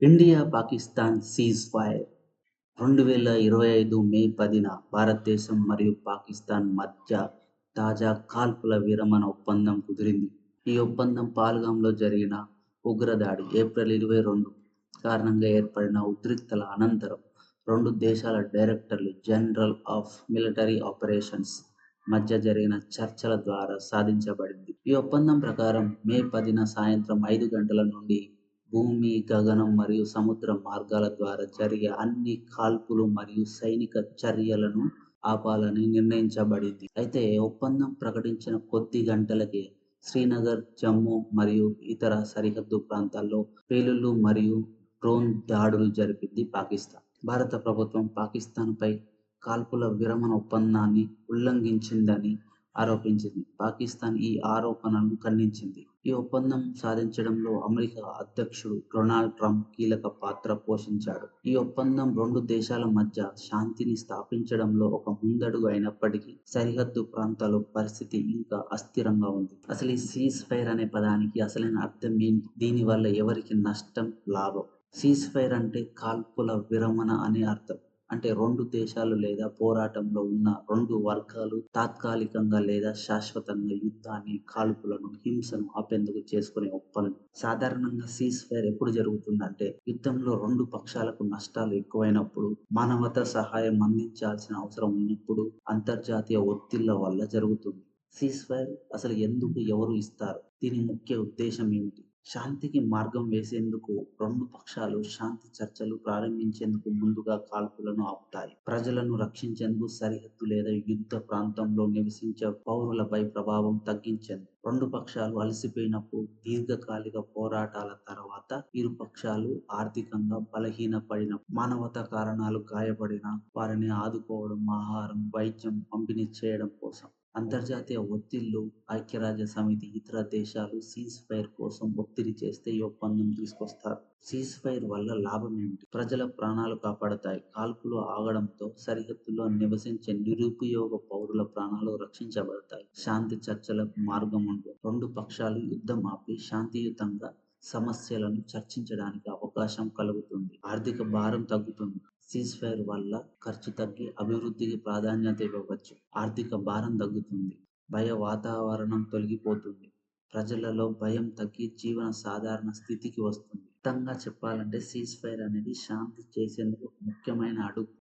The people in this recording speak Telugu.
ఇండియా పాకిస్తాన్ సీజ్ ఫైర్ 2025 మే 10న భారతదేశం మరియు పాకిస్తాన్ మధ్య తాజా కాల్పుల విరమణ ఒప్పందం కుదిరింది. ఈ ఒప్పందం పహల్గామ్‌లో జరిగిన ఉగ్రదాడి ఏప్రిల్ 22 కారణంగా ఏర్పడిన ఉద్రిక్తతల అనంతరం రెండు దేశాల డైరెక్టర్లు జనరల్ ఆఫ్ మిలిటరీ ఆపరేషన్స్ మధ్య జరిగిన చర్చల ద్వారా సాధించబడింది. ఈ ఒప్పందం ప్రకారం మే 10న సాయంత్రం 5 గంటల నుండి భూమి, గగనం మరియు సముద్ర మార్గాల ద్వారా జరిగే అన్ని కాల్పులు మరియు సైనిక చర్యలను ఆపాలని నిర్ణయించబడింది. అయితే ఒప్పందం ప్రకటించిన కొద్ది గంటలకే శ్రీనగర్, జమ్మూ మరియు ఇతర సరిహద్దు ప్రాంతాల్లో పేలుళ్లు మరియు డ్రోన్ దాడులు జరిపింది పాకిస్తాన్. భారత ప్రభుత్వం పాకిస్తాన్‌పై కాల్పుల విరమణ ఒప్పందాన్ని ఉల్లంఘించిందని ఆరోపించింది. పాకిస్తాన్ ఈ ఆరోపణలను ఖండించింది. ఈ ఒప్పందం సాధించడంలో అమెరికా అధ్యక్షుడు డొనాల్డ్ ట్రంప్ కీలక పాత్ర పోషించాడు. ఈ ఒప్పందం రెండు దేశాల మధ్య శాంతిని స్థాపించడంలో ఒక ముందడుగు అయినప్పటికీ సరిహద్దు ప్రాంతాల్లో పరిస్థితి ఇంకా అస్థిరంగా ఉంది. అసలు ఈ సీజ్ ఫైర్ అనే పదానికి అసలైన అర్థం ఏంటి? దీనివల్ల ఎవరికి నష్టం, లాభం? సీజ్ ఫైర్ అంటే కాల్పుల విరమణ అని అర్థం. అంటే రెండు దేశాలు లేదా పోరాటంలో ఉన్న రెండు వర్గాలు తాత్కాలికంగా లేదా శాశ్వతంగా యుద్ధాన్ని, కాల్పులను, హింసను ఆపేందుకు చేసుకునే ఒప్పందం. సాధారణంగా సీజ్ ఫైర్ ఎప్పుడు జరుగుతుందంటే యుద్ధంలో రెండు పక్షాలకు నష్టాలు ఎక్కువైనప్పుడు, మానవతా సహాయం అందించాల్సిన అవసరం ఉన్నప్పుడు, అంతర్జాతీయ ఒత్తిళ్ల వల్ల జరుగుతుంది. సీజ్ ఫైర్ అసలు ఎందుకు, ఎవరు ఇస్తారు? దీని ముఖ్య ఉద్దేశం ఏమిటి? శాంతికి మార్గం వేసేందుకు రెండు పక్షాలు శాంతి చర్చలు ప్రారంభించేందుకు ముందుగా కాల్పులను ఆపుతాయి. ప్రజలను రక్షించేందుకు, సరిహద్దు లేదా యుద్ధ ప్రాంతంలో నివసించే పౌరులపై ప్రభావం తగ్గించేందుకు. రెండు పక్షాలు అలసిపోయినప్పుడు, దీర్ఘకాలిక పోరాటాల తర్వాత, ఇరు పక్షాలు ఆర్థికంగా బలహీనపడిన, మానవతా కారణాలు గాయపడిన వారిని ఆదుకోవడం, ఆహారం, వైద్యం పంపిణీ చేయడం కోసం. అంతర్జాతీయ ఒత్తిళ్లు, ఐక్యరాజ్యసమితి, ఇతర దేశాలు సీజ్ ఫైర్ కోసం ఒత్తిడి చేస్తే ఈ ఒప్పందం తీసుకొస్తారు. సీజ్ ఫైర్ వల్ల లాభం ఏమిటి? ప్రజల ప్రాణాలు కాపాడతాయి. కాల్పులు ఆగడంతో సరిహద్దుల్లో నివసించే నిరుపయోగ పౌరుల ప్రాణాలు రక్షించబడతాయి. శాంతి చర్చలకు మార్గం ఉంటుంది. రెండు పక్షాలు యుద్ధం ఆపి శాంతియుతంగా సమస్యలను చర్చించడానికి అవకాశం కలుగుతుంది. ఆర్థిక భారం తగ్గుతుంది. సీజ్ ఫైర్ వల్ల ఖర్చు తగ్గి అభివృద్ధికి ప్రాధాన్యత ఇవ్వవచ్చు. ఆర్థిక భారం తగ్గుతుంది. భయ వాతావరణం తొలగిపోతుంది. ప్రజలలో భయం తగ్గి జీవన సాధారణ స్థితికి వస్తుంది. మొత్తంగా చెప్పాలంటే సీజ్ ఫైర్ అనేది శాంతి చేసేందుకు ఒక ముఖ్యమైన అడుగు.